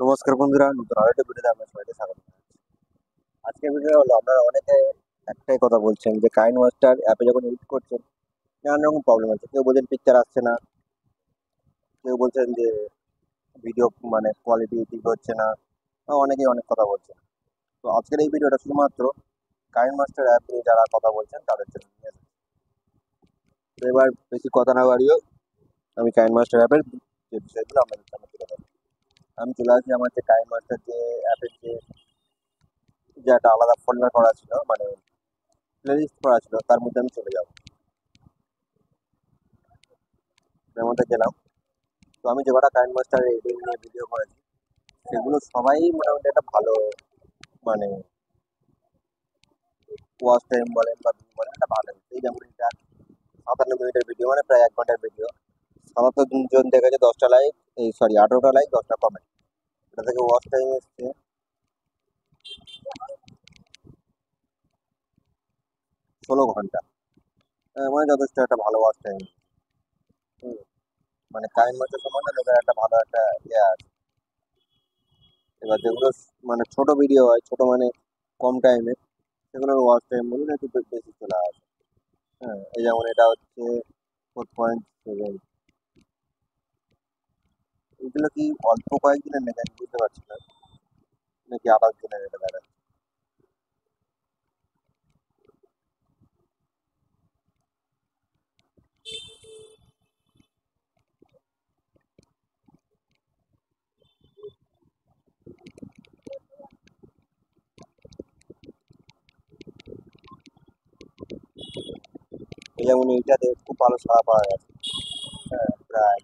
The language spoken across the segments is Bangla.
নমস্কার বন্ধুরা, নতুন আরেকটা ভিডিওতে আপনার সবাইকে স্বাগত জানাচ্ছি। আজকের ভিডিও হলো আপনারা অনেকে একটাই কথা বলছেন যে কাইন মাস্টার অ্যাপে যখন এডিট করছেন নানান রকম প্রবলেম আছে। কেউ বলছেন পিকচার আসছে না, কেউ বলছেন যে ভিডিও মানে কোয়ালিটি ঠিক হচ্ছে না, অনেকেই অনেক কথা বলছেন। তো আজকের এই ভিডিওটা শুধুমাত্র কাইন মাস্টার অ্যাপ নিয়ে যারা কথা বলছেন তাদের জন্য নিয়ে এসেছি। তো এবার বেশি কথা না বাড়িয়ে আমি কাইন মাস্টার অ্যাপের যে বিষয়গুলো আপনাদের সামনে তুলে ধরবো। আমি চলে আসি আমার যে কাইন মাস্টার যে অ্যাপের যে যে একটা আলাদা ফোল্ডার করা ছিল, মানে প্লেলিস্ট করা ছিল, তার মধ্যে আমি চলে যাবো। এর মধ্যে গেলাম। তো আমি যে কটা কাইন মাস্টার এডিটিং নিয়ে ভিডিও করেছি সেগুলো সবাই মোটামুটি একটা ভালো, মানে ওয়াচ টাইম বলেন বা ভিউ বলেন, একটা ভালো। এই যেমন এটা 57 মিনিটের ভিডিও, মানে প্রায় 1 ঘন্টার ভিডিও। 77 জন দেখেছে, 10টা লাইক, এই সরি 18টা লাইক, 10টা কমেন্ট। এটা থেকে ওয়াচ টাইম এসছে 16 ঘন্টা। মানে যথেষ্ট একটা ভালো ওয়াচ টাইম। মানে কাইন মাস্টার সম্বন্ধে লোকের একটা ভালো একটা ইয়ে আছে। এবার যেগুলো মানে ছোট ভিডিও হয়, ছোট মানে কম টাইমে, সেগুলোর ওয়াচ টাইম বলুন একটু বেশি চলে আসে। হ্যাঁ, এই যেমন এটা হচ্ছে 4.7। এগুলো কি অল্প কয়েকদিনের নাকি আমি বুঝতে পারছি না, নাকি 28 দিনের এটা দেখাচ্ছে। এই যেমন এইটাতে খুব ভালো সাড়া পাওয়া গেছে। হ্যাঁ, প্রায়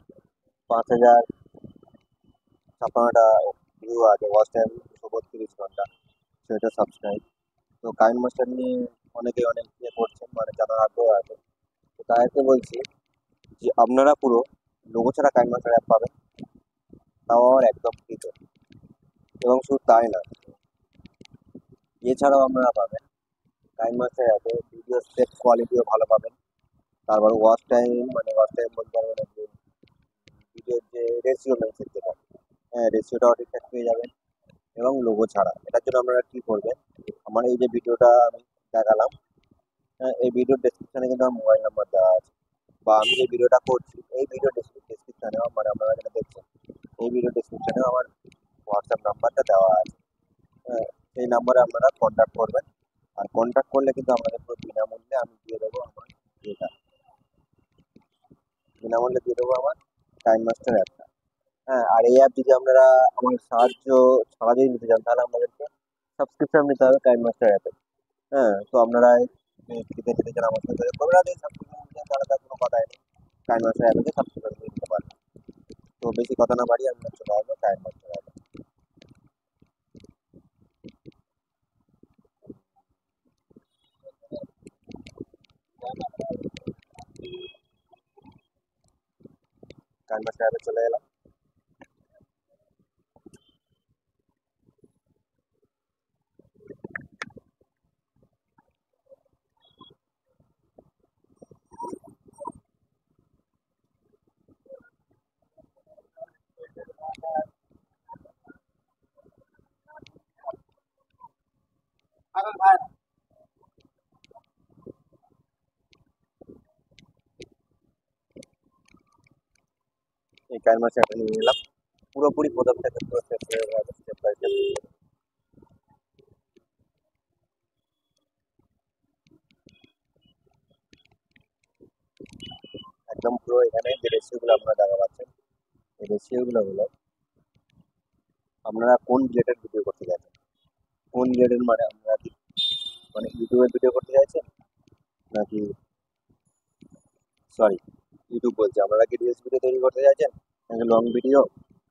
5,056টা ভিউ আছে, ওয়াচ টাইম 232 ঘন্টা, সেটা সাবস্ক্রাইব। তো কাইন মাস্টার নিয়ে অনেকে অনেক ইয়ে করছেন, মানে জানার আগ্রহ আছে। তো তাদেরকে বলছি যে আপনারা পুরো লোগো ছাড়া কাইন মাস্টার অ্যাপ পাবেন, তাও আমার একদম ফ্রিতে। এবং শুধু তাই না, এছাড়াও আপনারা পাবেন কাইন মাস্টার অ্যাপে ভিডিও স্টেপ কোয়ালিটিও ভালো পাবেন। তারপর ওয়াচ টাইম, মানে ওয়াচ টাইম বলতে পারবেন যে ভিডিওর যে রেশিও মেনশন যেটা, হ্যাঁ রেশিওটাও ঠিকঠাক পেয়ে যাবেন। এবং লোগো ছাড়া, এটার জন্য আপনারা কী করবেন, আমার এই যে ভিডিওটা আমি দেখালাম, হ্যাঁ এই ভিডিওর ডেসক্রিপশানে কিন্তু আমার মোবাইল নাম্বার দেওয়া আছে। বা আমি যে ভিডিওটা করছি এই ভিডিও ডেসক্রিপশানেও, মানে আপনারা যেটা দেখছেন এই ভিডিও ডেসক্রিপশানেও আমার হোয়াটসঅ্যাপ নাম্বারটা দেওয়া আছে। হ্যাঁ, সেই নাম্বারে আপনারা কন্ট্যাক্ট করবেন। আর কন্ট্যাক্ট করলে কিন্তু আমাদের পুরো বিনামূল্যে আমি দিয়ে দেবো আমার এটা, বিনামূল্যে দিয়ে দেবো আমার টাইম মাস্টার অ্যাপটা। হ্যাঁ, আর এই অ্যাপ যদি আপনারা আমার সাহায্য ছাড়া যদি নিতে চান তাহলে আপনাদেরকে সাবস্ক্রিপশন নিতে হবে টাইম মাস্টার অ্যাপে। হ্যাঁ, তো আপনারা ফ্রিতে নিতে চান আমার সাথে যোগাযোগ করবেন, আর যদি সাবস্ক্রিপশন নিতে চান তাহলে তার কোনো কথাই নেই, টাইম মাস্টার অ্যাপে সাবস্ক্রিপশন নিয়ে নিতে পারবেন। তো বেশি কথা না বাড়িয়ে আমরা চলে আসবো টাইম মাস্টার অ্যাপে। টাইম মাস্টার অ্যাপে চলে এলাম। এই টাইম মাস্টার অ্যাপে নিয়ে নিলাম, পুরোপুরি প্রথম থেকে পুরো স্টেপ বাই স্টেপ। একদম পুরো এখানে যে রেশিওগুলো আপনারা দেখা পাচ্ছেন, এই রেশিওগুলো হলো আপনারা কোন রিলেটেড ভিডিও করতে চাইছেন। কোন রিলেটেড মানে আপনারা কি মানে ইউটিউবের ভিডিও করতে চাইছেন, নাকি সরি ইউটিউব বলছি, আপনারা কি রিলস ভিডিও তৈরি করতে চাইছেন, নাকি লং ভিডিও।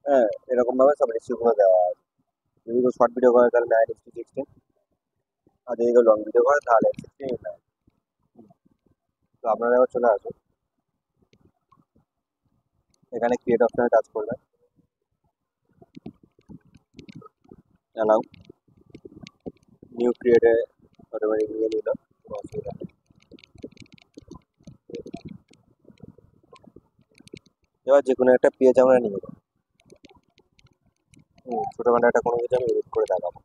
হ্যাঁ, এরকমভাবে সব রেশিওগুলো দেওয়া আছে। যদি কেউ শর্ট ভিডিও করে তাহলে 9:16, আর যদি কেউ লং ভিডিও করে তাহলে 16:9। তো আপনারা এবার চলে আসুন, এখানে ক্রিয়েট অপশনে টাচ করবেন, অ্যালাউ, নিউ ক্রিয়েটে অটোমেটিক নিয়ে নিল, কোনো অসুবিধা নেই। এবার যে কোনো একটা পেজ আমরা নিয়ে নেব। ছোটখাটো একটা কোনো কিছু আমি এডিট করে দেখাবো।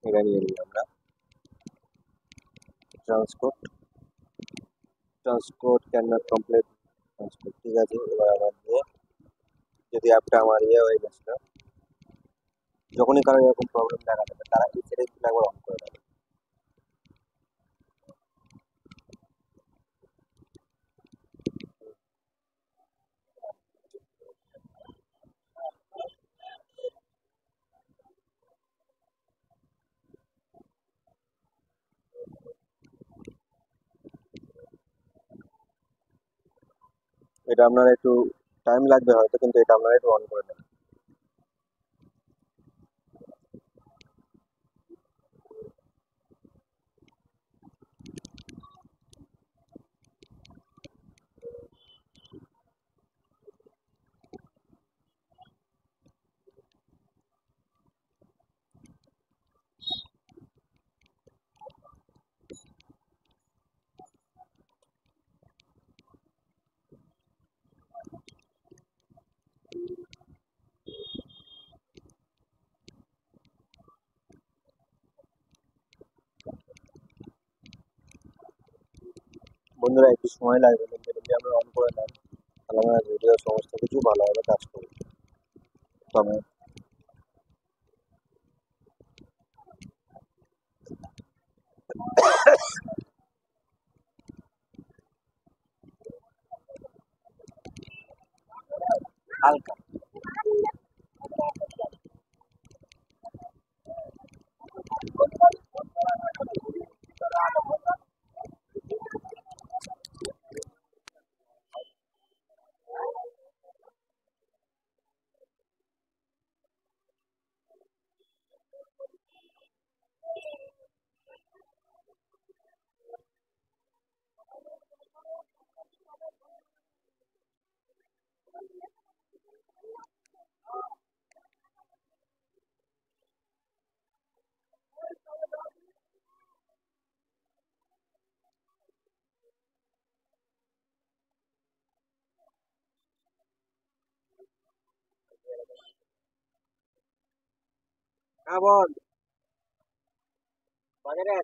এটা নিয়ে নিই আমরা transport transport can not complete transport, ঠিক আছে। এবার আমার দিয়ে যদি অ্যাপটা আমার হয়ে গেছিলো, যখনই কারো এরকম প্রবলেম দেখা যাবে তারা এই সেটিংসগুলো একবার অন করে দেবে। এটা আপনার একটু টাইম লাগবে হয়তো, কিন্তু এটা আপনারা একটু অন করে নেবেন। বন্ধুরা একটু সময় লাগবে, কিন্তু এটা যদি আমরা অন করে নেন তাহলে আমার ভিডিও সমস্ত কিছু ভালোভাবে কাজ করবে। তবে হালকা বল বাজারে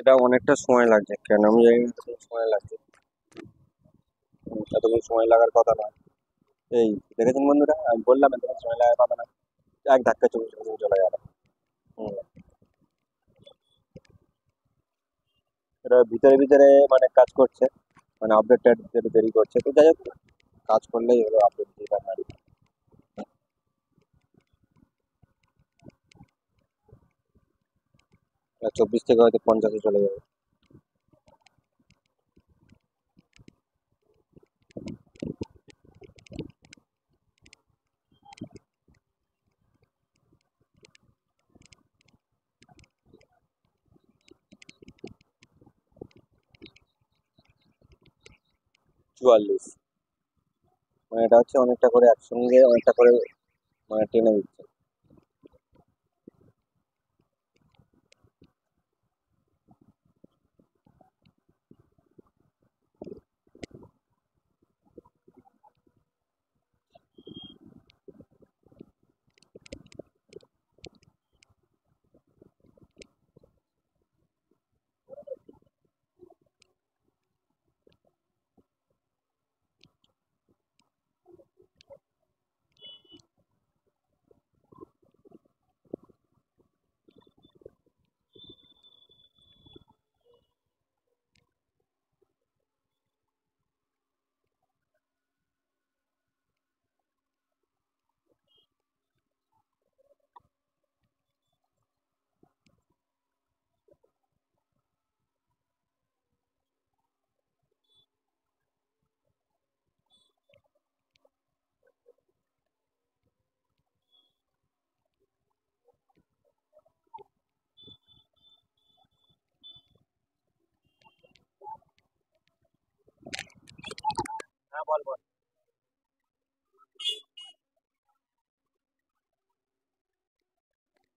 এটা অনেকটা সময় লাগছে, কেন আমি জানি না এতক্ষণ সময় লাগছে। এতক্ষণ সময় লাগার কথা না। এই দেখেছেন বন্ধুরা, আমি বললাম এতক্ষণ সময় লাগার কথা না, এক ধাক্কা চলে গেল। হুম। এটা ভিতরে ভিতরে মানে কাজ করছে, মানে আপডেটটা যেটা দেরি করছে, তো যাই হোক কাজ করলেই হলো, আপডেট দিয়ে রাখার। 24 থেকে হয়তো 50-এ চলে যাবে। 44, মানে এটা হচ্ছে অনেকটা করে একসঙ্গে অনেকটা করে মানে টেনে দিচ্ছে। বল বল।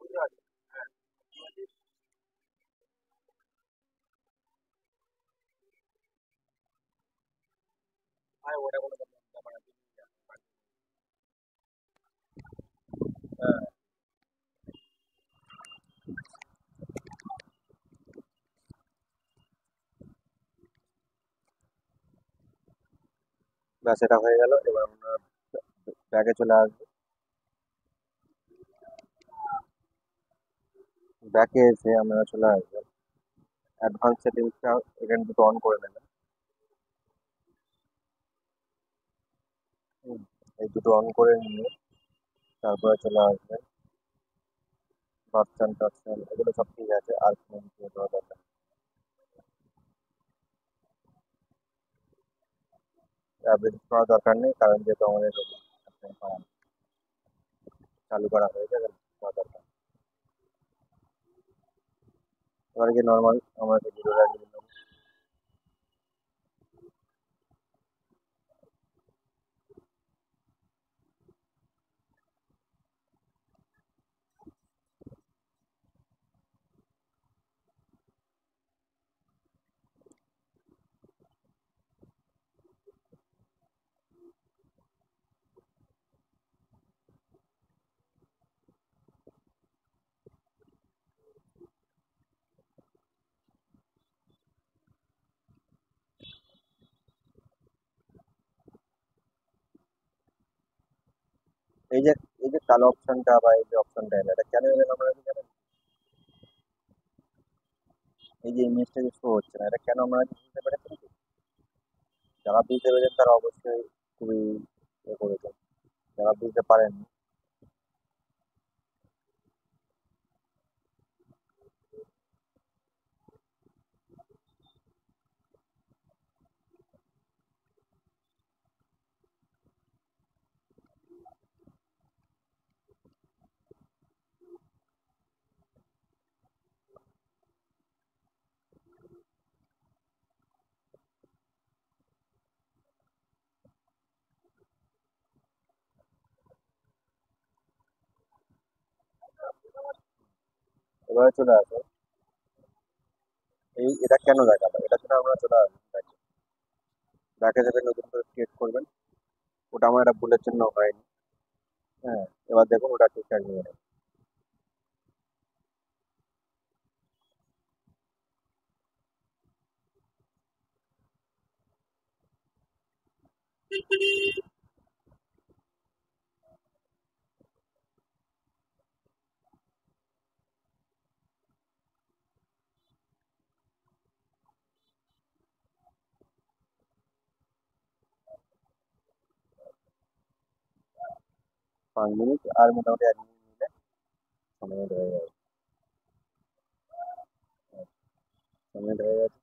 বুঝতে পারছি। হ্যাঁ, কি বলছিস? আরে ওটা কোনো ব্যাপার না, তুই নিয়ে যা। হ্যাঁ, ব্যাস এটা হয়ে গেল, এবার আমরা ব্যাগে চলে আসবো। ব্যাকে এসে আমরা চলে আসবো অ্যাডভান্স সেটিংসটা, এখানে দুটো অন করে নেবেন। হুম, এই দুটো অন করে নিয়ে তারপরে চলে আসবেন ভার্সন টার্সন, এগুলো সব ঠিক আছে, আর কোনো কিছু দেওয়া দরকার নেই। আপডেট করার দরকার নেই, কারণ যেহেতু আমাদের চালু করা হয়ে যাবে, করা দরকার নেই। এবার কি নর্মাল আমরা যে ভিডিওটা নিয়ে নেবো, এই যে এই যে কালো অপশনটা বা এই যে অপশনটা এলো, এটা কেন এলেন আমরা কি জানেন? এই যে ইমেজটা যে শো হচ্ছে না, এটা কেন আমরা কি বুঝতে পেরেছেন কি? যারা বুঝতে পেরেছেন তারা অবশ্যই খুবই করেছেন, যারা বুঝতে পারেন এবারে চলে আসে এই এটা কেন দেখালো, এটা জন্য আমরা চলে আসবো ব্যাকে। ব্যাকে যাবে, নতুন করে ক্রিয়েট করবেন। ওটা আমার একটা ভুলের জন্য হয়নি। হ্যাঁ, এবার দেখুন ওটা ঠিকঠাক নিয়ে নেবে। 5 মিনিট আর মোটামুটি 1 মিনিট নিলে 6 মিনিট হয়ে যাবে। 6 মিনিট হয়ে গেছে।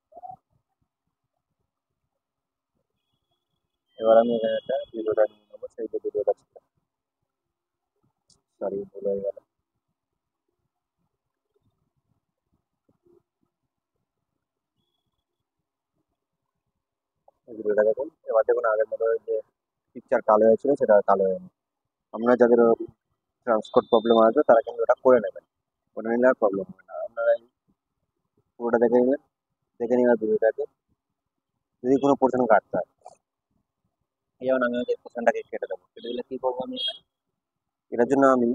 এবার আমি এখানে একটা ভিডিওটা নিয়ে নেবো, সেই যে ভিডিওটা ছিল, সরি ভুল হয়ে গেল। এই ভিডিওটা দেখুন, এবার দেখুন আগের মতো যে পিকচার কালো হয়েছিল সেটা আর কালো হয়নি। আপনারা যাদের ট্রান্সপোর্ট প্রবলেম আছে তারা কিন্তু ওটা করে নেবেন, করে নিলে আর প্রবলেম হবে না। আপনারা এই পুরোটা দেখে নিলেন, দেখে নেওয়ার ভিডিওটাকে যদি কোনো পোর্শন কাটতে হয়, যেমন আমি ওই পোর্শনটাকে কেটে দেবো, কেটে দিলে কি করবো আমি এখানে? এটার জন্য আমি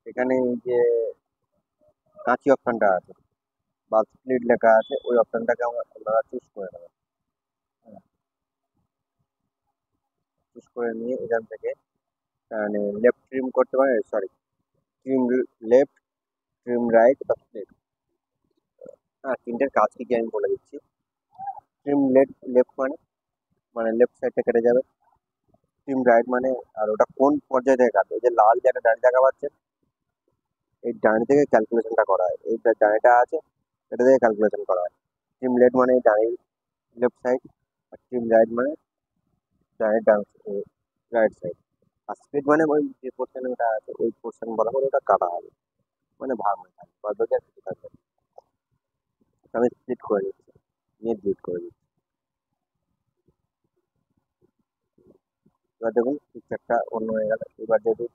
এখানে এই যে কাঁচি অপশনটা আছে বা স্প্লিট লেখা আছে, ওই অপশনটাকে আপনারা চুজ করে নেবেন। চুজ করে নিয়ে এখান থেকে মানে লেফট ট্রিম করতে পারেন, sorry, trim left, trim right বা স্প্লিট। হ্যাঁ, তিনটের কাজ কি কি আমি বলে দিচ্ছি। ট্রিম লেফট, লেফট মানে মানে লেফট সাইডটা কেটে যাবে। ট্রিম রাইট মানে, আর ওটা কোন পর্যায়ে থেকে কাটবে, এই যে লাল যেটা ডান দেখা পাচ্ছে, এই ডান থেকে ক্যালকুলেশনটা করা হয়, এই যে ডানেটা আছে এটা থেকে ক্যালকুলেশন করা হয়। ট্রিম লেফট মানে ডানে, লেফট সাইড, আর ট্রিম রাইট মানে ডানে, ডান, রাইট সাইড। আর স্প্লিট মানে ওই যে পোর্শন ওটা আছে ওই পোর্শন বলা করে ওটা কাটা হবে। মানে ভাগ হয়ে থাকবে, বাদ বাকি আর কিছু থাকবে না। আমি স্প্লিট করে দিচ্ছি, নিয়ে ডিলিট করে দিচ্ছি। এবার দেখুন পিকচারটা অন্য হয়ে গেল। এবার যেহেতু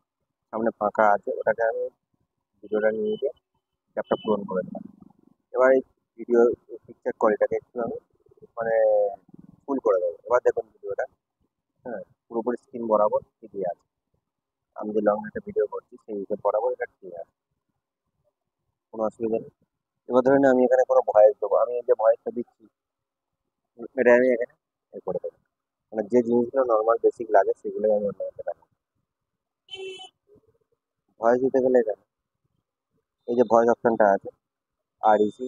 সামনে ফাঁকা আছে, ওটাকে আমি ভিডিওটা নিয়ে গিয়ে গ্যাপটা পূরণ করে দিলাম। এবার এই ভিডিও পিকচার কোয়ালিটাকে একটু আমি মানে ফুল করে দেবো। এবার দেখুন ভিডিওটা, হ্যাঁ, পুরোপুরি স্ক্রিন বরাবর ঠিকই আছে। আমি যে লং একটা ভিডিও করছি সেই হিসেবে বরাবর এটা ঠিক আছে, কোনো অসুবিধা নেই। এবার ধরেন আমি এখানে কোনো ভয়েস দেবো, আমি এই যে ভয়েসটা দিচ্ছি এটা আমি এখানে এ করে দেবো। মানে যে জিনিসগুলো নর্মাল বেসিক লাগে সেগুলোই আমি অন্য মধ্যে রাখবো। ভয়েস দিতে গেলে এখানে এই যে ভয়েস অপশনটা আছে, আরইসি,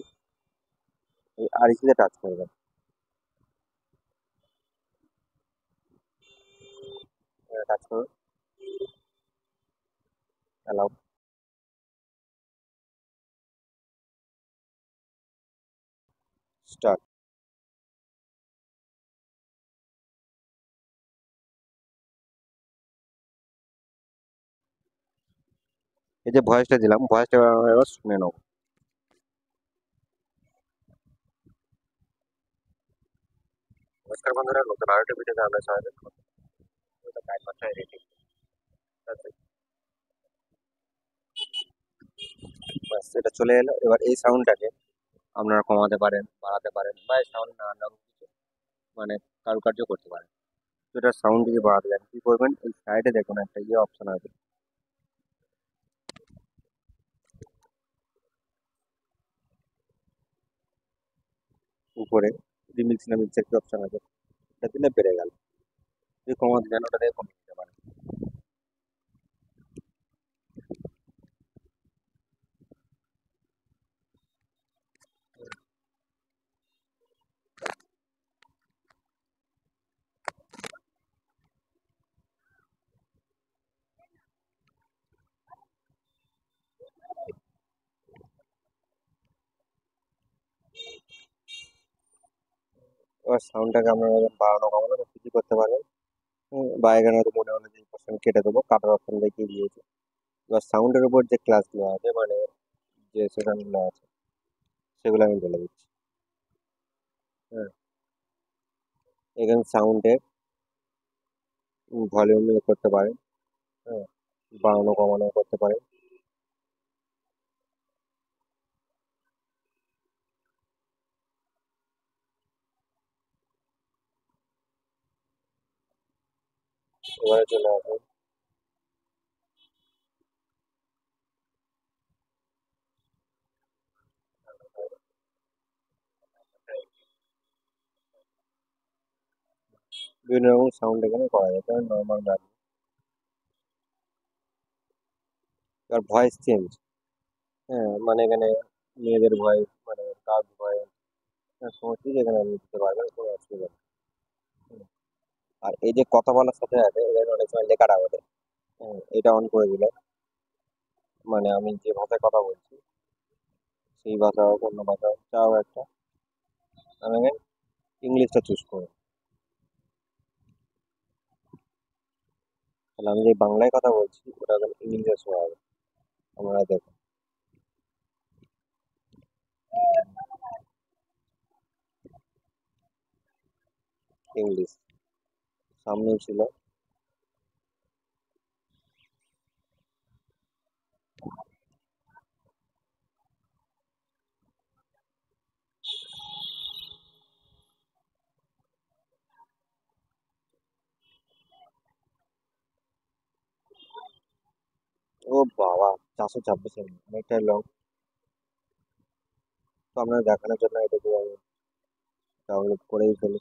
এই আরইসিতে টাচ করবেন। টাচ করুন, অ্যালাউ, স্টার্ট। এই যে ভয়েসটা দিলাম, ভয়েসটা এবার শুনে নেবো। নমস্কার বন্ধুরা, নতুন আরেকটা ভিডিওতে আমরা স্বাগত। কাজ মাত্রায় রেটিং আছে, ব্যাস এটা চলে এলো। এবার এই সাউন্ডটাকে আপনারা কমাতে পারেন, বাড়াতে পারেন, বা এই সাউন্ড নানান রকম কিছু মানে কারুকার্য করতে পারেন। তো এটার সাউন্ড যদি বাড়াতে চান কি করবেন, এই সাইডে দেখুন একটা ইয়ে অপশন আছে উপরে, রিমিক্স না মিক্স একটা অপশন আছে, এটা দিলে বেড়ে গেল। যদি কমাতে চান ওটা দিয়ে কমিয়ে দিতে পারেন। এবার সাউন্ডটাকে আপনারা বাড়ানো কমানো বা কিছু করতে পারবেন। বা এখানে হয়তো মনে হলো যে এই পোর্শন কেটে দেবো, কাটার অপশন দেখিয়ে দিয়েছে। এবার সাউন্ডের উপর যে ক্লাসগুলো আছে মানে যে সেশনগুলো আছে সেগুলো আমি বলে দিচ্ছি। হ্যাঁ, এখানে সাউন্ডের ভলিউম করতে পারেন, হ্যাঁ, বাড়ানো কমানো করতে পারেন। এবারে চলে আসুন, বিভিন্ন রকম সাউন্ড এখানে করা যায়, যেমন নর্মাল গান। এবার ভয়েস চেঞ্জ, হ্যাঁ, মানে এখানে মেয়েদের ভয়েস, মানে গার্লস ভয়েস, সমস্ত কিছু এখানে আপনি দিতে পারবেন, কোনো অসুবিধা নেই। হুম। আর এই যে কথা বলার সাথে সাথে এখানে অনেক সময় লেখাটা ওঠে, এটা অন করে দিলে মানে আমি যে ভাষায় কথা বলছি সেই ভাষা হোক অন্য ভাষা হোক যা হোক একটা, আমি এখানে ইংলিশটা চুজ করবো। তাহলে আমি যে বাংলায় কথা বলছি ওটা এখানে ইংলিশে শো হবে। আমরা দেখুন, ইংলিশ সামনেই ছিল। ও বাবা, 426 MB, অনেকটাই লং। তো আপনার দেখানোর জন্য এটুকু আমি ডাউনলোড করেই ফেলি।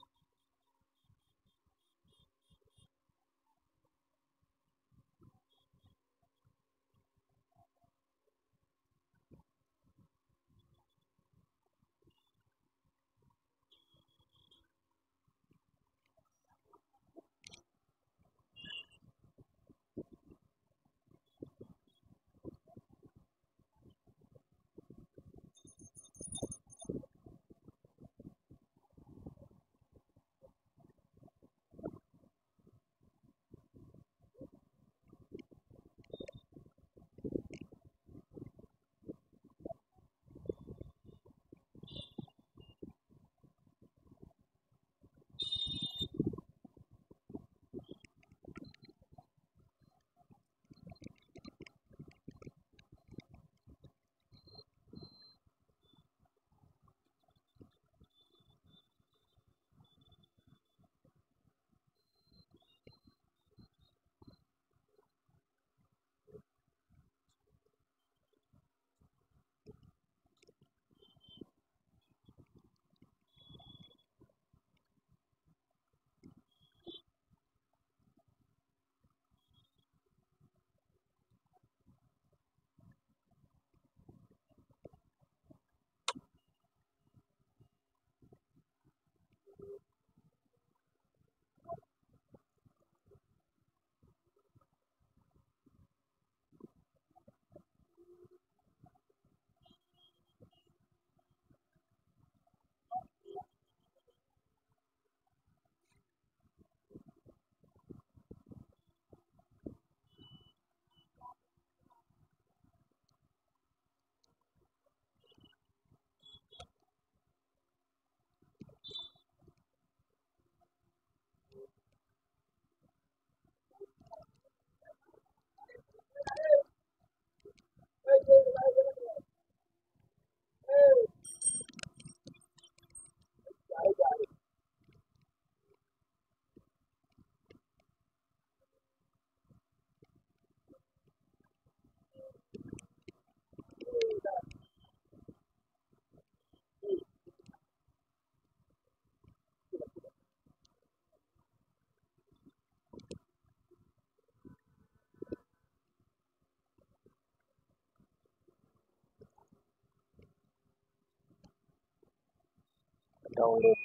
ডাউনলোড।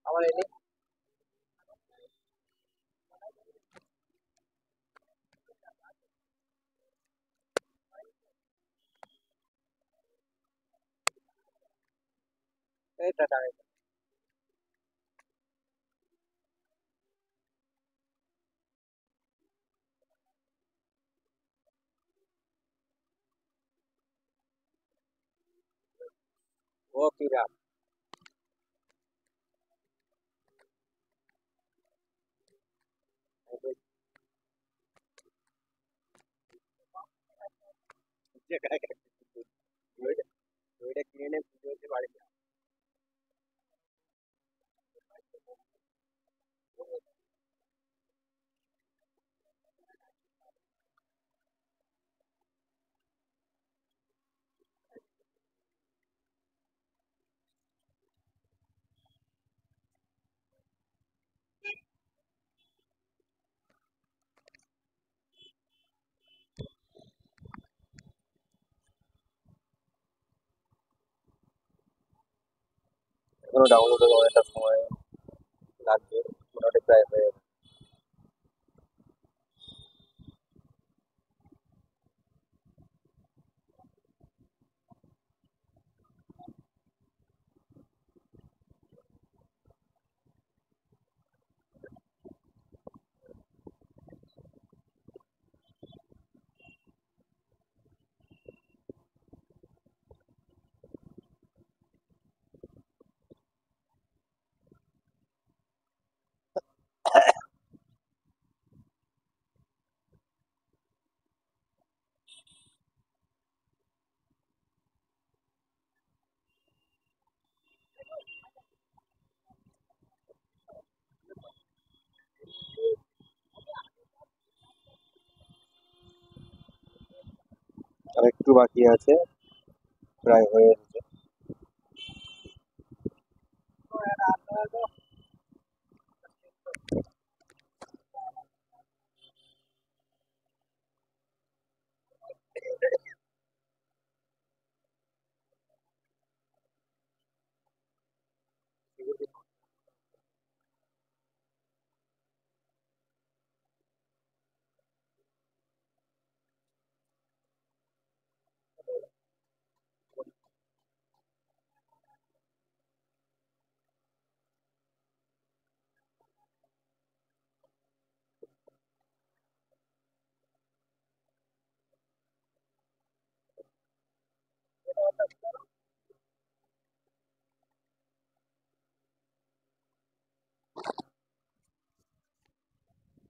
আমার এনে এটা টাকা ও কি রাম ওইটা কিনে নে পুজো হচ্ছে বাড়ি এখনো ডাউনলোড হতে অনেকটা সময় লাগবে, মোটামুটি প্রায় হয়ে যাবে। আর একটু বাকি আছে, প্রায় হয়ে এসেছে।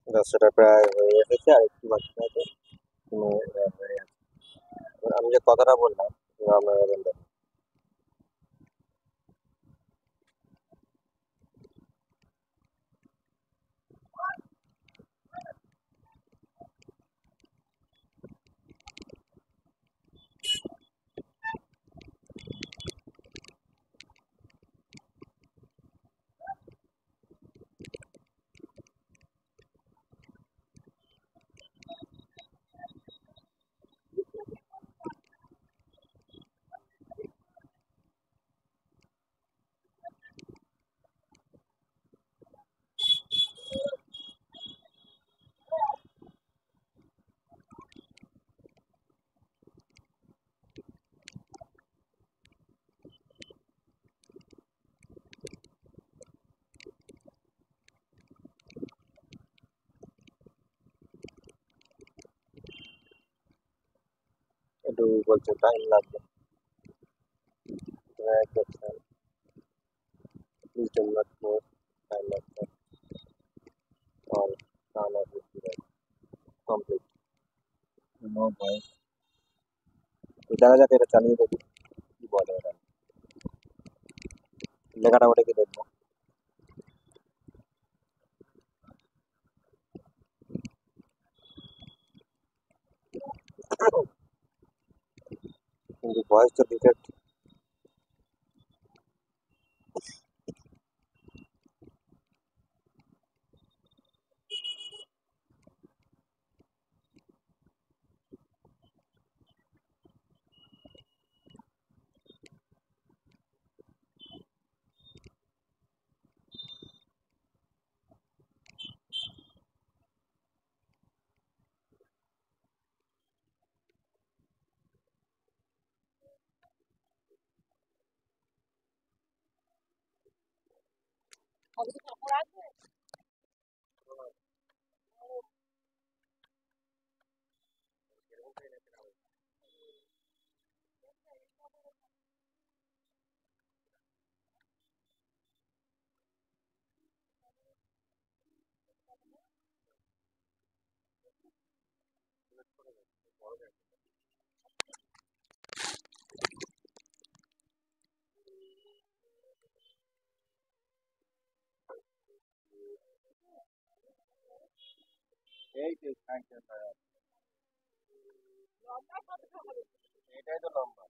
রাস্তাটা প্রায় হয়ে এসেছে, আর একটু বাকি আছে। তুমি, হয়ে গেছে। এবার আমি যে কথাটা বললাম রামায়ণ, একটু বলছে টাইম লাগবে। Please do not more time after all Ghana would be complete. No voice. তো দেখা যাক, এটা চালিয়ে দেখি কি বলে ওরা। লেখাটা ওটা কি দেখবো। কিন্তু ভয়েস তো ডিটেক্ট। এই যে এটাই তো লম্বা।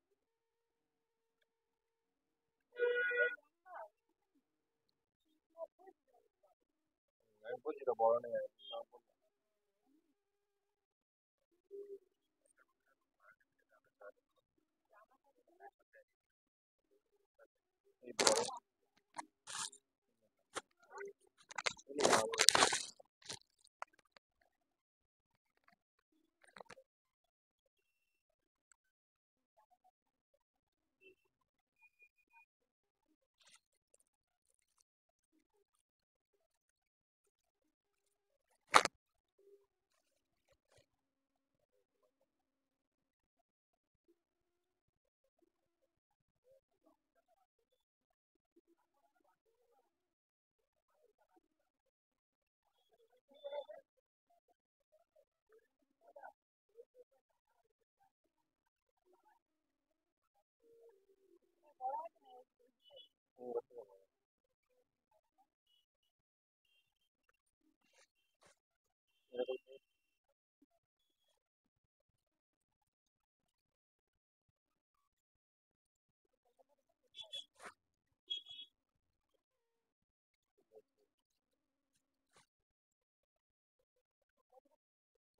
আমি বুঝি তো বড় নেই। এই বড়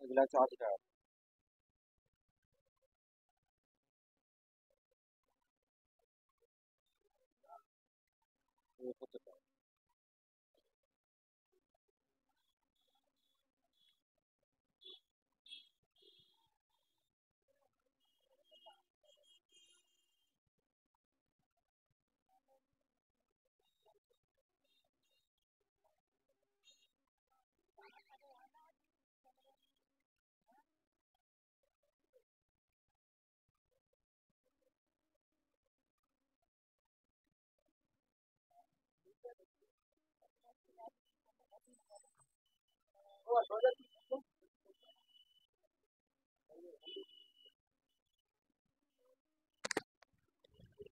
এগুলা 80 টাকা। এই 70 টাকা।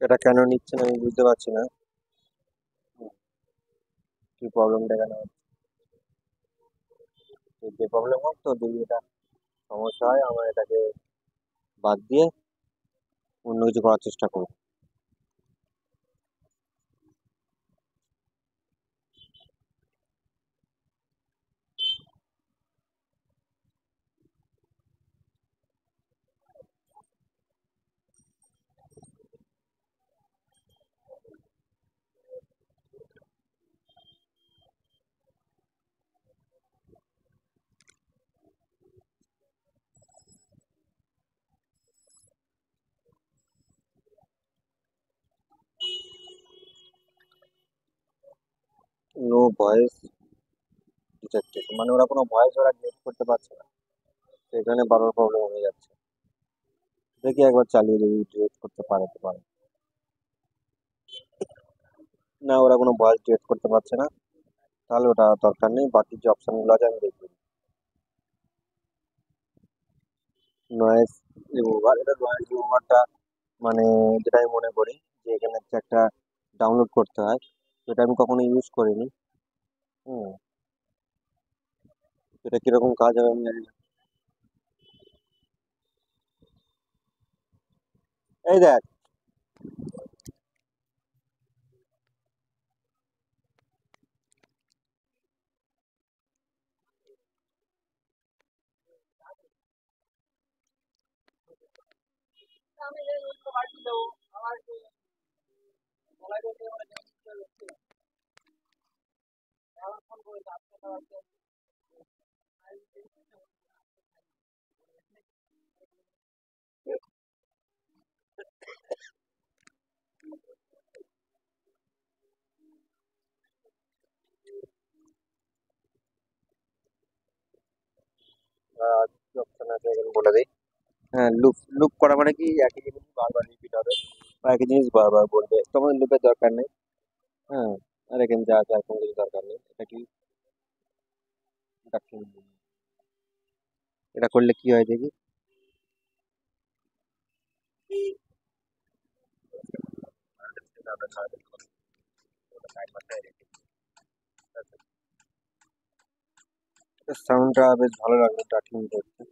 এটা কেন নিচ্ছেন আমি বুঝতে পারছি না। কি প্রবলেমটা কেন হচ্ছে? তো যে প্রবলেম হোক, তো যদি এটা সমস্যা হয় আমার এটাকে বাদ দিয়ে অন্য কিছু করার চেষ্টা করবো। নো ভয়েস ডিটেক্টেড, মানে ওরা কোনো ভয়েস ওরা ডিটেক্ট করতে পারছে না, সেখানে বারবার প্রবলেম হয়ে যাচ্ছে। দেখি একবার চালিয়ে যদি ডিটেক্ট করতে পারে তো পারে। না, ওরা কোনো ভয়েস ডিটেক্ট করতে পারছে না, তাহলে ওটা দরকার নেই, বাকি যে অপশন গুলো আছে আমি দেখবো। নয়েজ রিমুভার, এটা নয়েজ রিমুভারটা মানে যেটা আমি মনে করি যে এখানে হচ্ছে একটা ডাউনলোড করতে হয়, যেটা আমি কখনো ইউজ করিনি। হুম। এটা কিরকম কাজ হবে আমি জানি না। এই দেখ। এখানে বলে দিই। হ্যাঁ, লুপ লুপ করা মানে কি একই জিনিস বারবার রিপিট হবে বা একই জিনিস বারবার বলবে, তোমার লুপের দরকার নেই। হ্যাঁ, আর এখানে যা আছে আর কোনো কিছু দরকার নেই। এটা কি, এটা করলে কি হয় দেখি। সাউন্ডটা বেশ ভালো লাগলো টাকিং করতে।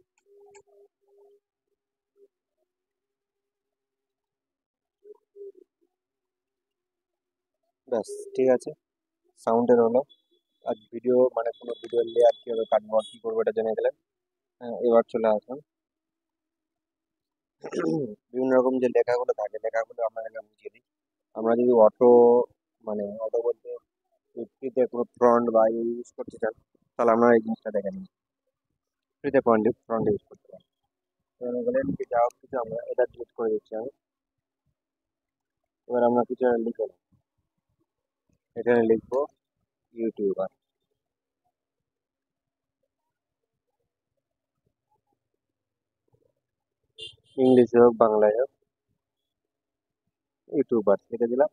ব্যাস, ঠিক আছে। সাউন্ডের হলো। আর ভিডিও মানে কোনো ভিডিও লেয়ার কিভাবে কাটবো আর কি করবো এটা জেনে গেলেন। হ্যাঁ, এবার চলে আসুন। বিভিন্ন রকম যে লেখাগুলো থাকে, লেখাগুলো আপনাদেরকে বুঝিয়ে দিই। আমরা যদি অটো, মানে অটো বলতে ফ্রিতে কোনো ফ্রন্ট বা ইউজ করতে চান, তাহলে আপনারা এই জিনিসটা দেখে নিন। ফ্রিতে ফ্রন্ট ফ্রন্ট ইউজ করতে পারেন। এখানে গেলেন কি, যা হোক কিছু আমরা এটা ডিলিট করে দিচ্ছি আমি। এবার আমরা কিছু লিখে নেব। এখানে লিখবো ইউটিউবার। ইংলিশে হোক বাংলায় হোক, ইউটিউবার লিখে দিলাম।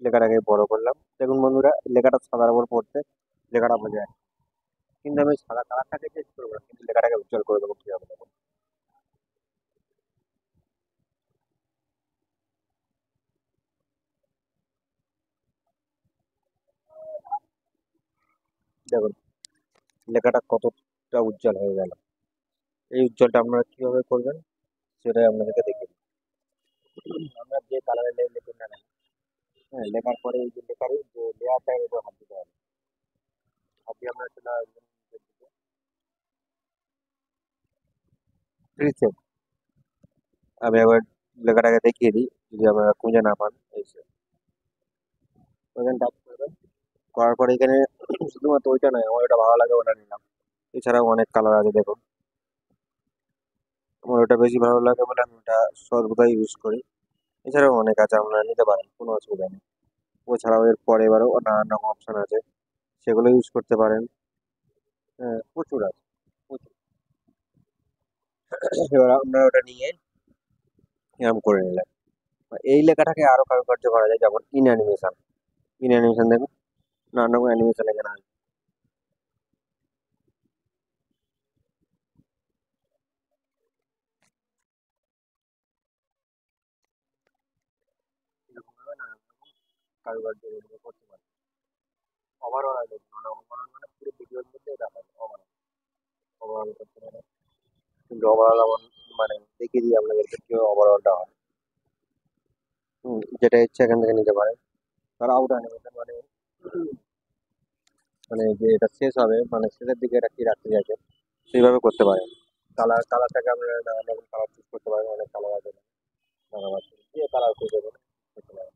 লেখাটাকে বড় করলাম। দেখুন বন্ধুরা, লেখাটা সাদার উপর পড়তে লেখাটা বোঝা যায়। কিন্তু আমি সাদা কালারটাকে চেঞ্জ করবো না, কিন্তু লেখাটাকে উজ্জ্বল করে দেবো কিভাবে দেখুন। দেখুন লেখাটা কতটা উজ্জ্বল হয়ে গেল। এই উজ্জ্বলটা আপনারা কিভাবে করবেন সেটাই আপনাদেরকে দেখিয়ে দিই। আমরা যে কালারের লিখুন না কেন, হ্যাঁ, লেখার পরে এই যে লেখার যে লেয়ারটা এর উপর হাত দিতে হবে। হাত দিয়ে আমরা চলে আসবেন প্রিসেট। আমি আবার লেখাটাকে দেখিয়ে দিই যদি আপনারা খুঁজে না পান। এই যে ওখানে টাচ করবেন, করার পরে এখানে শুধুমাত্র ওইটা নয়, আমার ওটা ভালো লাগে ওটা নিলাম। এছাড়াও অনেক কালার আছে দেখুন। আমার ওটা বেশি ভালো লাগে বলে আমি ওটা সর্বদাই ইউজ করি। এছাড়াও অনেক আছে, আপনারা নিতে পারেন, কোনো অসুবিধা নেই। ওছাড়াও এর পরে এবারও নানান রকম অপশন আছে, সেগুলো ইউজ করতে পারেন। হ্যাঁ, প্রচুর আছে, প্রচুর। এবার আপনারা ওটা নিয়ে এরকম করে নিলেন। এই লেখাটাকে আরো কারুকার্য করা যায়, যেমন ইন অ্যানিমেশন। ইন অ্যানিমেশন দেখুন, নানান রকম অ্যানিমেশন এখানে আছে। এরকম ভাবে নানান রকম কারুকার্য এগুলো করতে পারেন। ওভারঅল আছে, মানে ওভারঅল মানে পুরো ভিডিওর মধ্যে এটা হয় ওভারঅল। ওভারঅল করতে পারেন, কিন্তু ওভারঅল আমার মানে দেখিয়ে দিই আপনাদেরকে কিভাবে ওভারঅলটা হয়। যেটা ইচ্ছে এখান থেকে নিতে পারেন। আর আউট অ্যানিমেশন মানে, মানে যে এটা শেষ হবে, মানে শেষের দিকে এটা কি রাখতে চাইছে সেইভাবে করতে পারেন। কালারটাকে আপনারা নানান রকম কালার চুজ করতে পারেন, অনেক কালার আছে। নানান আছে, যে কালার খুঁজে দেবেন করতে পারেন।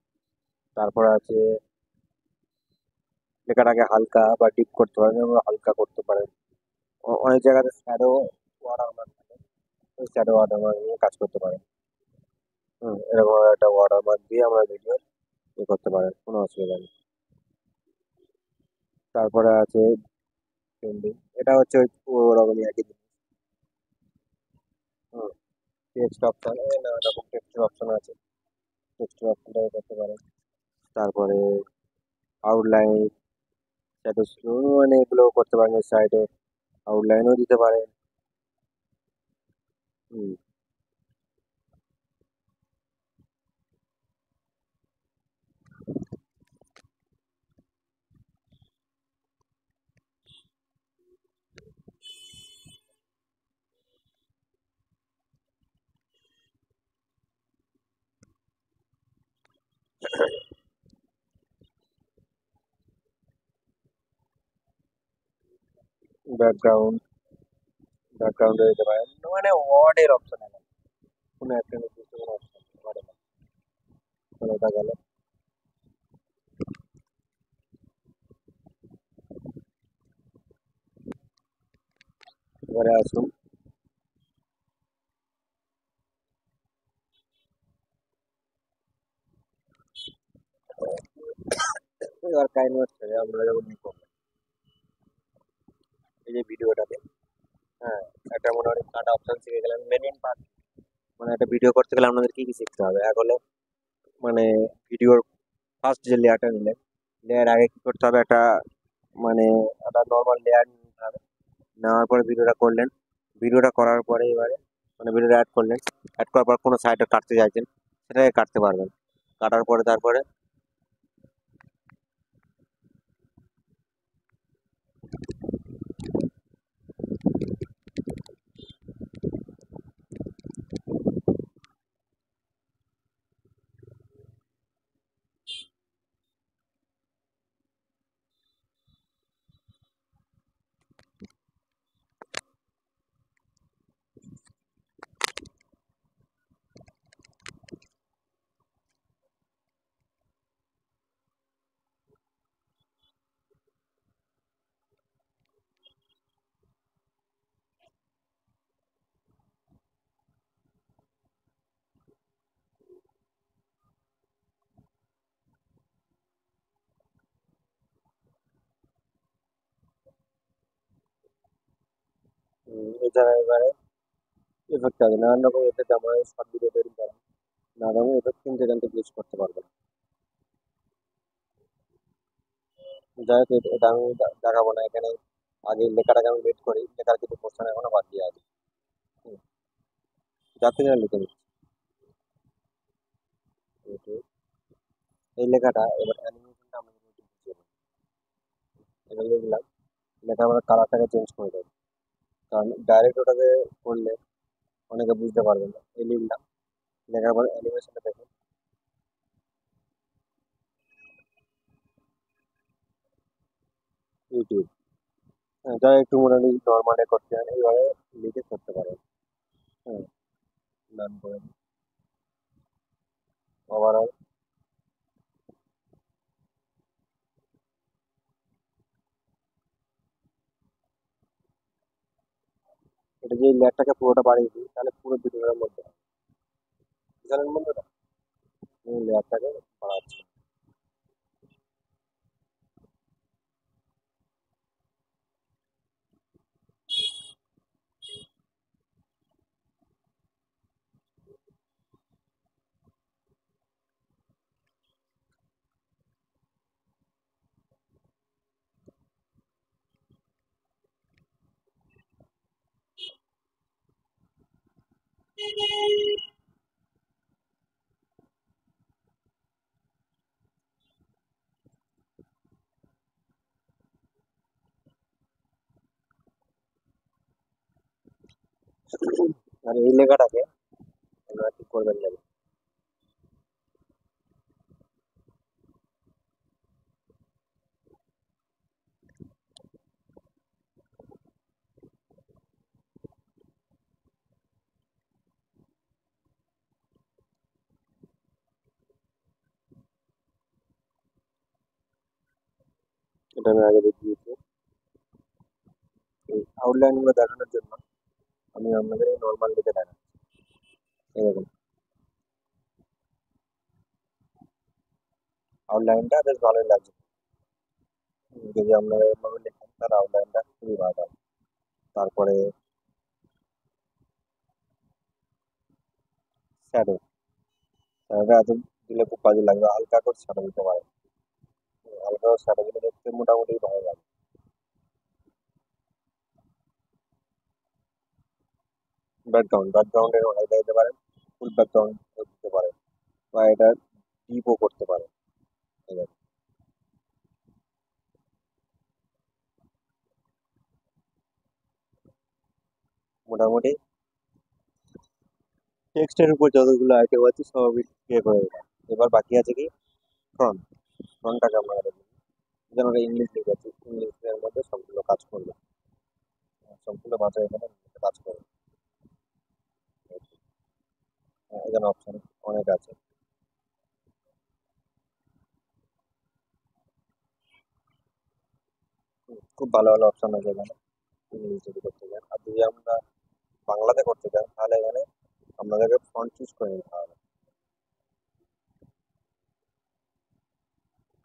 তারপর আছে লেখাটাকে হালকা বা ডিপ করতে পারেন এবং হালকা করতে পারেন। অনেক জায়গাতে শ্যাডো ওয়াটারমার্ক থাকে, ওই শ্যাডো ওয়াটারমার্ক নিয়ে কাজ করতে পারেন। এরকম একটা ওয়াটারমার্ক দিয়ে আমরা ভিডিও করতে পারেন, কোনো অসুবিধা নেই। তারপরে আছে পেন্ডিং। এটা হচ্ছে ওই ওরকমই একই জিনিস। টেক্সট অপশন, নানা রকম টেক্সটের অপশন আছে, টেক্সটের অপশনটাও করতে পারেন। তারপরে আউটলাইন, শ্যাডো স্লো, মানে এগুলো করতে পারেন। সাইডে আউটলাইনও দিতে পারেন। হুম, ব্যাকগ্রাউন্ড, ব্যাকগ্রাউন্ডে দিতে পারেন, মানে ওয়ার্ডের অপশন আছে, কোনো একটা নির্দিষ্ট কোনো অপশন ওয়ার্ডে না। তাহলে এটা গেল। এবারে আসুন, এবার কাইন্ড ওয়ার্ড ছেড়ে আমরা যখন ই করবো এই যে ভিডিওটাতে, হ্যাঁ, একটা মোটামুটি কাটা অপশন শিখে গেলাম। মেন ইন পার্ট মানে একটা ভিডিও করতে গেলে আপনাদের কি কি শিখতে হবে? এক হলো মানে ভিডিওর ফার্স্ট যে লেয়ারটা নিলেন, লেয়ার আগে কি করতে হবে? মানে একটা নর্মাল লেয়ার নিতে হবে। নেওয়ার পরে ভিডিওটা করলেন, ভিডিওটা করার পরে এবারে মানে ভিডিওটা অ্যাড করলেন, অ্যাড করার পর কোনো সাইডে কাটতে চাইছেন সেটাকে কাটতে পারবেন। কাটার পরে তারপরে এছাড়া এবারে এফেক্ট আছে, নানান রকম এফেক্ট আমরা শর্ট ভিডিও তৈরি করা, নানা রকম এফেক্ট কিন্তু এখান থেকে ইউজ করতে পারবেন। যাই হোক, এটা আমি দেখাবো না এখানে। আগে লেখাটাকে আমি বেট করি, লেখার কিছু পোর্শন এখনো বাদ দিয়ে আছে। হুম, যাতে না লিখে নিচ্ছি। এই লেখাটা এবার অ্যানিমেশনটা আমরা কিন্তু বুঝিয়ে দেবো। এটা লিখলাম, লেখা আমরা কালারটাকে চেঞ্জ করে দেবো, কারণ ডাইরেক্ট ওটাকে করলে অনেকে বুঝতে পারবে না। এই লিখলাম, লেখার পর অ্যানিমেশনটা দেখুন, ইউটিউব। হ্যাঁ, যারা একটু মোটামুটি নর্মালে করতে চান এইভাবে লিখে করতে পারেন। হ্যাঁ, ডান করে দিন। ওভারঅল এটা যে লেয়ারটাকে পুরোটা বাড়িয়ে দিই তাহলে পুরো ভিডিওটার মধ্যে বুঝলেন বন্ধুরা? এই লেয়ারটাকে বাড়াচ্ছি। আর এই লেখাটাকে আপনারা কি করবেন জানেন? এটা আমি আগে দেখিয়েছি। এই আউটলাইন গুলো দেখানোর জন্য আমি আপনাদের নর্মাল লিখে দেখাচ্ছি। এরকম আউটলাইনটা বেশ ভালোই লাগছে। যদি আপনারা এভাবে লেখেন তাহলে আউটলাইনটা খুবই ভালো হবে। তারপরে শ্যাডো, শ্যাডোটা এত দিলে খুব বাজে লাগবে, হালকা করে শ্যাডো দিতে পারে। হালকা করে শ্যাডো দিলে দেখতে মোটামুটি ভালো লাগে। ব্যাকগ্রাউন্ডের হালকা দিতে পারেন, ফুল ব্যাকগ্রাউন্ড দিতে পারেন, বা এটা ডিপও করতে পারেন। ঠিক আছে, মোটামুটি টেক্সটের উপর যতগুলো আইটেম আছে সব আমি ইয়ে করে দিলাম। এবার বাকি আছে কি ফ্রন্ট। ফ্রন্টটাকে আমরা দেখি, যেন ইংলিশ লিখেছি, ইংলিশের মধ্যে সবগুলো কাজ করবে, সবগুলো ভাষা এখানে কাজ করবে। এখানে অপশন অনেক আছে। খুব ভালো ভালো অপশন আছে এখানে ইংলিশ যদি করতে চান। আর যদি আমরা বাংলাতে করতে চান তাহলে এখানে আপনাদেরকে ফন্ট চুজ করে নিতে হবে।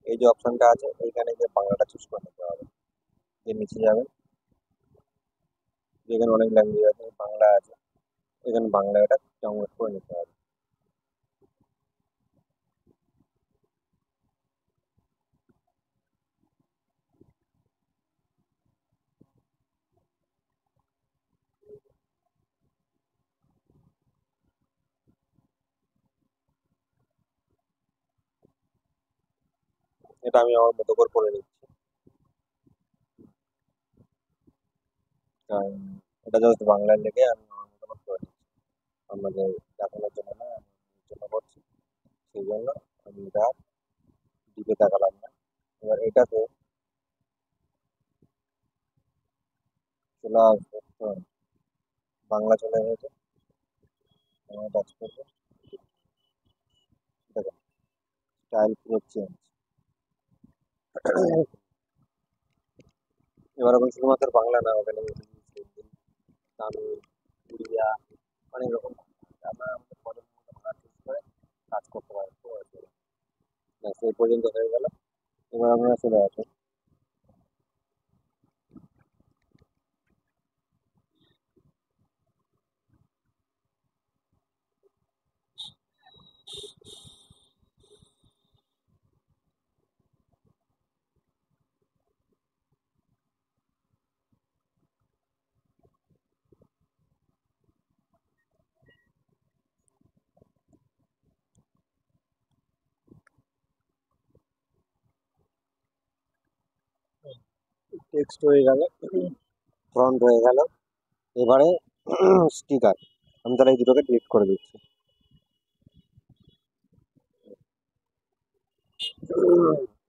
এই যে অপশনটা আছে এইখানে গিয়ে বাংলাটা চুজ করে নিতে হবে। যে নিচে যাবেন, এখানে অনেক ল্যাঙ্গুয়েজ আছে, বাংলা আছে, এখানে বাংলা এটা ডাউনলোড করে নিতে হবে। এটা আমি আমার মতো করে নিচ্ছি, কারণ এটা জাস্ট বাংলায় লেগে আমি আমার মতো করে নিচ্ছি, আমাদের দেখানোর জন্য না, আমি নিজের জন্য করছি। সেই জন্য আমি এটা দিকে তাকালাম না। এবার এটাতে চলে আসবে তো, বাংলা চলে এসেছে, আমি টাচ করবো, দেখো স্টাইল পুরো চেঞ্জ। এবার এখন শুধুমাত্র বাংলা না, ওখানে ইংলিশ, হিন্দি, তামিল, উড়িয়া, অনেক রকম আমরা আমাদের পছন্দ মতো ভাষা চুজ করে কাজ করতে পারি। তো ব্যাস এই পর্যন্ত হয়ে গেল। এবার আমরা চলে আসি, টেক্সট হয়ে গেল, ফ্রন্ট হয়ে গেল। এবারে স্টিকার, আমি তাহলে এই দুটোকে ডিলিট করে দিচ্ছি।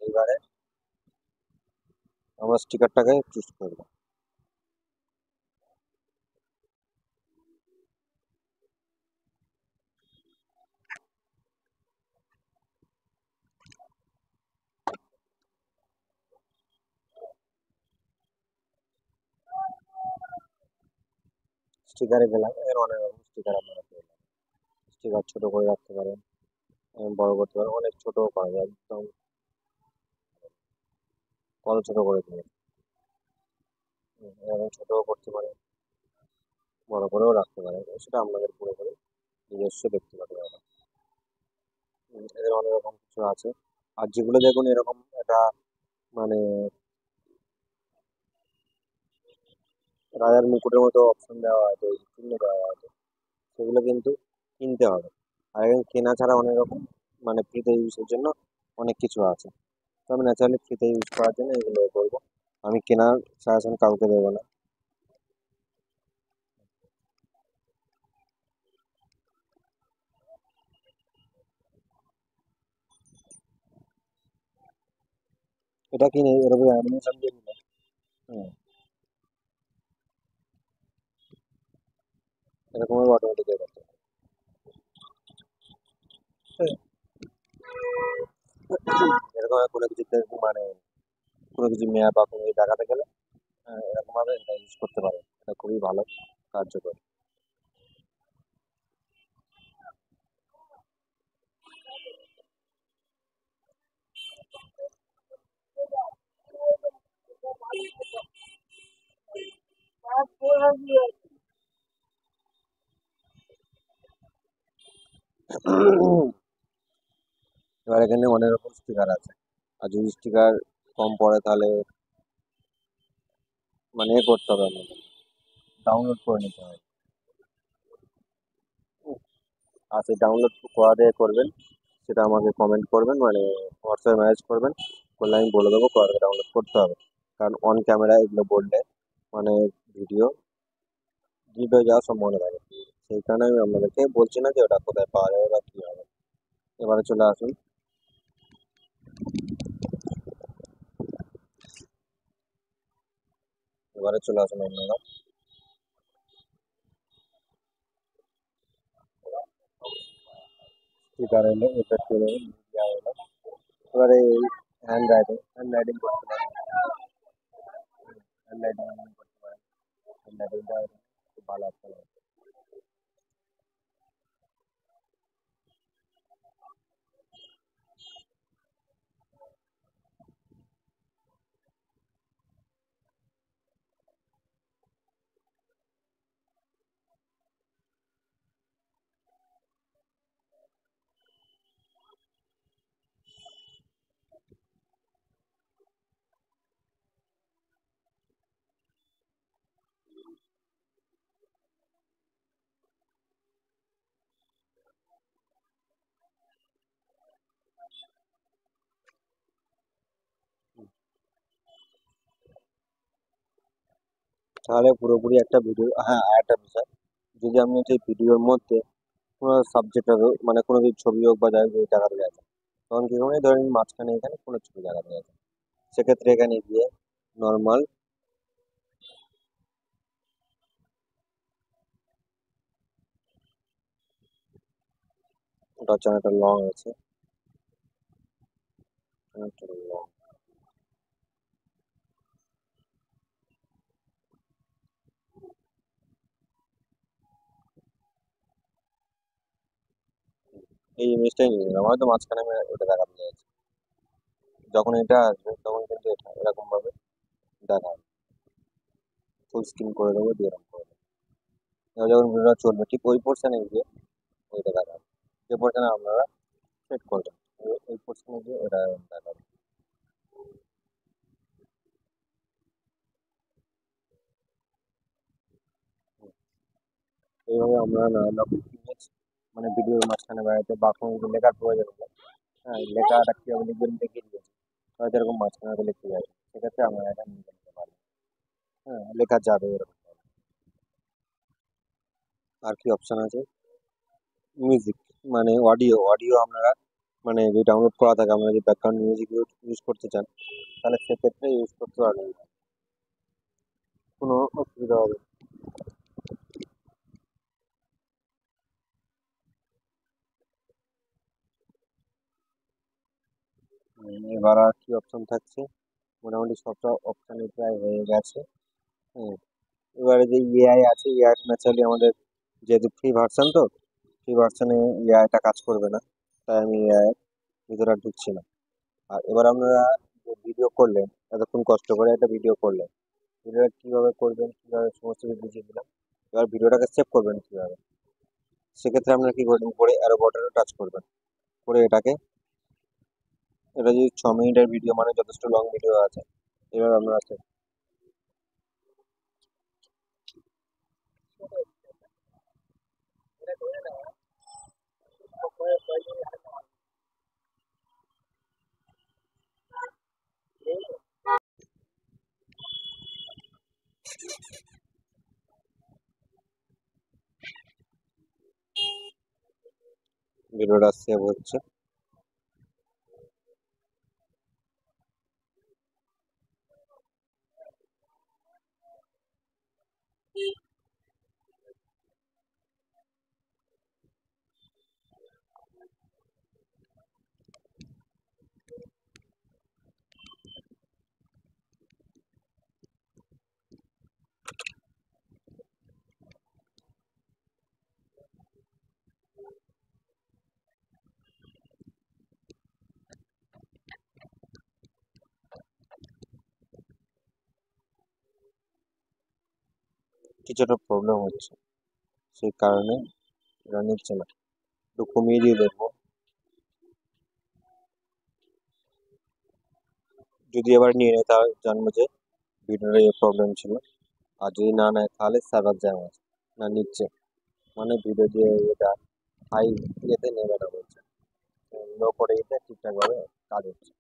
এবারে আমরা স্টিকারটাকে চুজ করবো। স্টিকারে গেলাম, এর অনেক রকম স্টিকার আপনারা পেয়ে যাবেন। স্টিকার ছোট করে রাখতে পারেন, বড় করতে পারেন, অনেক ছোট করা যায়, একদম কত ছোট করে দিবেন। এরকম ছোটও করতে পারেন, বড় করেও রাখতে পারেন, সেটা আপনাদের পুরোপুরি নিজস্ব ব্যক্তিগত ব্যাপার। এদের অনেক রকম কিছু আছে। আর যেগুলো দেখুন এরকম একটা মানে রাজার মুকুটের মতো অপশন দেওয়া আছে, চিহ্ন দেওয়া আছে, সেগুলো কিন্তু কিনতে হবে। আর এখানে কেনা ছাড়া অনেক রকম মানে ফ্রিতে ইউজের জন্য অনেক কিছু আছে। তো আমি ন্যাচারালি ফ্রিতে ইউজ করার জন্য এগুলো করবো, আমি কেনার সাজেশন কাউকে দেবো না। এটা কিনে এরকম অ্যানিমেশন দিয়ে দিলে, হুম, এরকম অটোমেটিক হয়ে যাচ্ছে। এরকম কোনো কিছুতে মানে কোনো কিছু মেয়া বা কোনো কিছু দেখাতে গেলে এরকম ভাবে এটা ইউজ করতে পারে, এটা খুবই ভালো কার্যকর। এবার এখানে অনেক রকম স্টিকার আছে, আর যদি স্টিকার কম পড়ে তাহলে মানে এ করতে হবে, আমাদের ডাউনলোড করে নিতে হবে। আর সেই ডাউনলোড করা দিয়ে করবেন, সেটা আমাকে কমেন্ট করবেন, মানে হোয়াটসঅ্যাপে মেসেজ করবেন, করলে আমি বলে দেবো করা ডাউনলোড করতে হবে। কারণ অন ক্যামেরা এগুলো বললে মানে ভিডিও ডিলিট হয়ে যাওয়ার সম্ভাবনা থাকে। সেই কারণে আমি আপনাদেরকে বলছি না যে ওটা কোথায় পাওয়া যাবে বা কী হবে। এবারে চলে আসুন, এবারে চলে আসুন আপনারা, স্পিকার এলো, এটা চলে মিডিয়া এলো। এবারে হ্যান্ড রাইটিং করতে পারেন, হ্যান্ড রাইটিং করতে পারেন, হ্যান্ড রাইটিংটা খুব ভালো একটা লাগে। তাহলে পুরোপুরি একটা ভিডিও, হ্যাঁ আর একটা বিষয়, যদি আপনি সেই ভিডিওর মধ্যে কোনো সাবজেক্ট মানে কোনো কিছু ছবি হোক বা যাই হোক যদি দেখাতে চাইছেন, তখন কি করবেন, ধরেন মাঝখানে এখানে কোনো ছবি দেখাতে চাইছেন, সেক্ষেত্রে এখানে গিয়ে নর্মাল, ওটা হচ্ছে একটা লং আছে, একটা long। এই ইমেজটাই নিয়ে নিলাম, হয়তো মাঝখানে আমি ওটা দেখাতে চাইছি, যখন এটা আসবে তখন কিন্তু এটা এরকম ভাবে দেখাবে, ফুল স্ক্রিন করে দেবো দিয়ে এরকম করে দেবো। এবার যখন ভিডিওটা চলবে ঠিক ওই পোর্শনে গিয়ে ওইটা দেখাবে, যে পোর্শনে আপনারা সেট করবেন, ওই পোর্শনে গিয়ে ওটা দেখাবে। এইভাবে আমরা নানা রকম ইমেজ মানে ভিডিওর মাঝখানে বাড়াতে বা কোনো কিছু লেখার প্রয়োজন হলে, হ্যাঁ লেখাটা কিভাবে লিখবেন দেখিয়ে দিয়েছি, হয়তো এরকম মাঝখানে হয়তো লিখতে যাবে, সেক্ষেত্রে আমরা এটা নিয়ে নিতে পারি, হ্যাঁ লেখা যাবে এরকম। আর কি অপশন আছে, মিউজিক মানে অডিও, অডিও আপনারা মানে যে ডাউনলোড করা থাকে, আমরা যদি ব্যাকগ্রাউন্ড মিউজিক ইউজ করতে চান, তাহলে সেক্ষেত্রে ইউজ করতে পারবেন, কোনো অসুবিধা হবে না। এবার আর কি অপশন থাকছে, মোটামুটি সবটা অপশানই প্রায় হয়ে গেছে। হুম, এবারে যে এআই আছে, এআই ন্যাচারালি আমাদের যেহেতু ফ্রি ভার্সন, তো ফ্রি ভার্সনে এআইটা কাজ করবে না, তাই আমি এআই ভিতরে আর ঢুকছি না। আর এবার আপনারা যে ভিডিও করলেন, এতক্ষণ কষ্ট করে একটা ভিডিও করলেন, ভিডিওটা কিভাবে করবেন, কিভাবে সমস্ত কিছু বুঝিয়ে দিলাম। এবার ভিডিওটাকে সেভ করবেন কিভাবে, সেক্ষেত্রে আপনারা কি করবেন, উপরে অ্যারো বাটনে টাচ করবেন, করে এটাকে, এটা যদি 6 মিনিটের ভিডিও মানে যথেষ্ট লং ভিডিও আছে, এবার আপনারা ভিডিওটা সেভ হচ্ছে। কিছু একটা প্রবলেম হচ্ছে, সেই কারণে এটা নিচ্ছে না, একটু কমিয়ে দিয়ে দেখবো, যদি এবার নিয়ে নেয় তাহলে জানবো যে ভিডিওর এই প্রবলেম ছিল, আর যদি না নেয় তাহলে সার্ভার জ্যাম আছে, না নিচ্ছে মানে ভিডিও দিয়ে এটা হাই ইয়েতে নেবে না বলছে, লো করে দিতে ঠিকঠাক ভাবে কাজ হচ্ছে।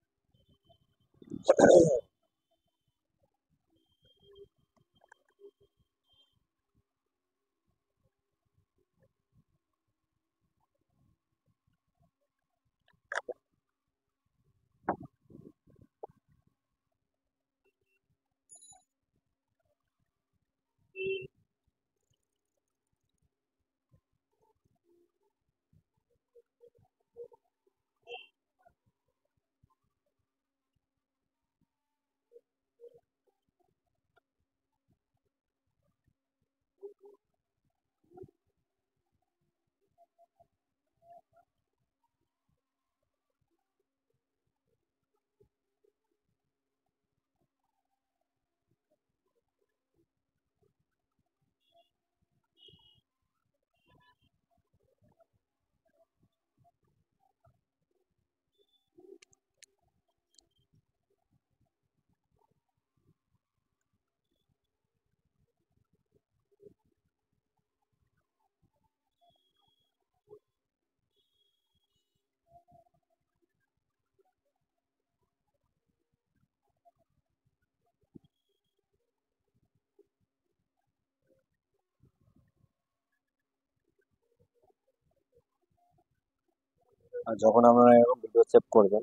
আর যখন আপনারা এরকম ভিডিও সেভ করবেন,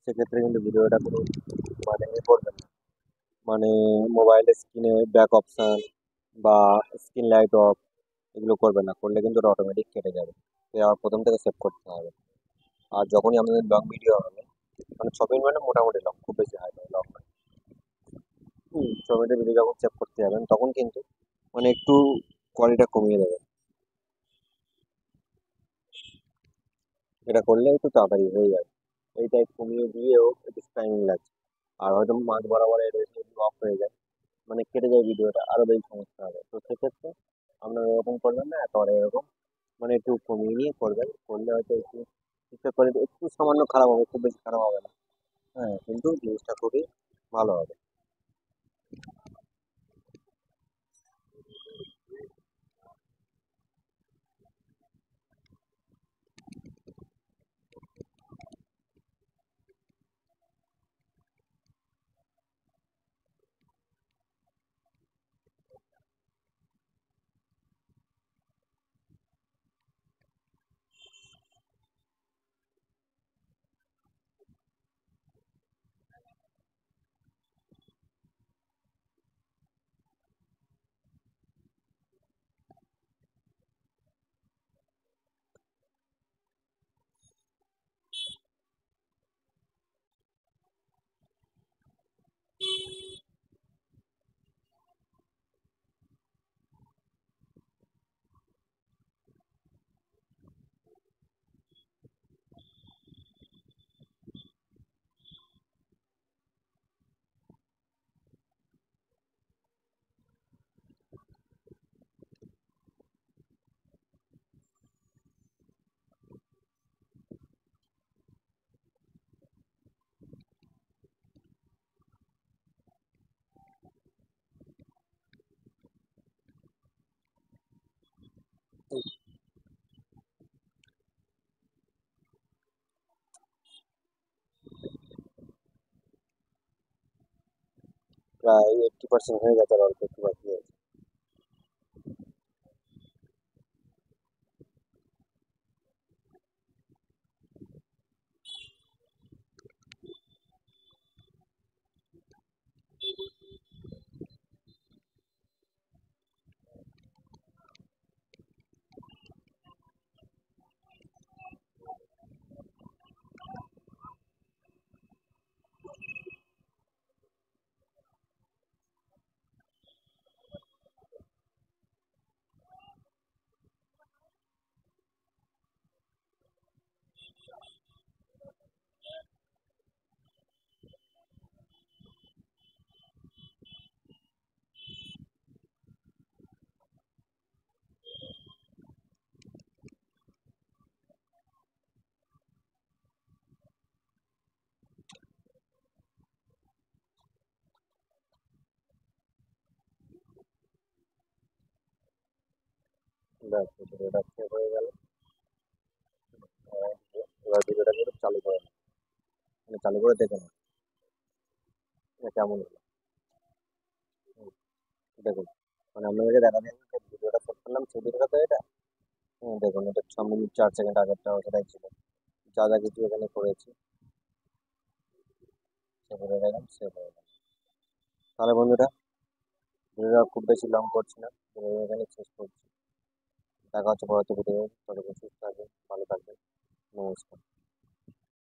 সেক্ষেত্রে কিন্তু ভিডিওটা কোনো মানে এ করবেন না। মানে মোবাইলের স্ক্রিনে ব্যাক অপশন বা স্ক্রিন লাইট অফ এগুলো করবেন না, করলে কিন্তু ওটা অটোমেটিক কেটে যাবে। তো আবার প্রথম থেকে সেভ করতে হবে। আর যখনই আপনাদের লং ভিডিও হবে, মানে 6 মিনিট মানে মোটামুটি লং, খুব বেশি হয় না, লং নয়। 6 মিনিটের ভিডিও যখন সেভ করতে যাবেন তখন কিন্তু মানে একটু কোয়ালিটিটা কমিয়ে দেবেন। এটা করলে একটু তাড়াতাড়ি হয়ে যায়। এই টাইপ কমিয়ে দিয়েও একটু টাইমিং লাগছে। আর হয়তো মাঝ বরাবর অফ হয়ে যায়, মানে কেটে যায় ভিডিওটা, আরো বেশি সমস্যা হবে। তো সেক্ষেত্রে আপনারা এরকম করবেন না, একেবারে এরকম মানে একটু কমিয়ে নিয়ে করবেন, করলে হয়তো একটু ঠিকঠাক করে একটু সামান্য খারাপ হবে, খুব বেশি খারাপ হবে না। হ্যাঁ, কিন্তু জিনিসটা খুবই ভালো হবে। প্রায় 80% হয়ে গেছে, আর অল্প একটু বাকি আছে। ব্যাস, ভিডিওটা সেভ হয়ে গেল। আহ, এবার ভিডিওটা কিন্তু চালু করে নিন। মানে চালু করে দেখে নিন এটা কেমন হলো। হুম, দেখুন, মানে আপনাদেরকে দেখা যাচ্ছে যে ভিডিওটা সেভ করলাম, সেই ভিডিওটা তো এটা। দেখুন, এটা 6 মিনিট 4 সেকেন্ড আগেরটা সেটাই ছিল। যা যা কিছু এখানে করেছি সেগুলো দেখেন সেভ হয়ে গেল। তাহলে বন্ধুরা, ভিডিওটা খুব বেশি লং করছি না, ভিডিও এখানে শেষ করছি। দেখা হচ্ছে পরবর্তী ভিডিও। ততক্ষণ সুস্থ থাকবেন, ভালো থাকবেন। নমস্কার।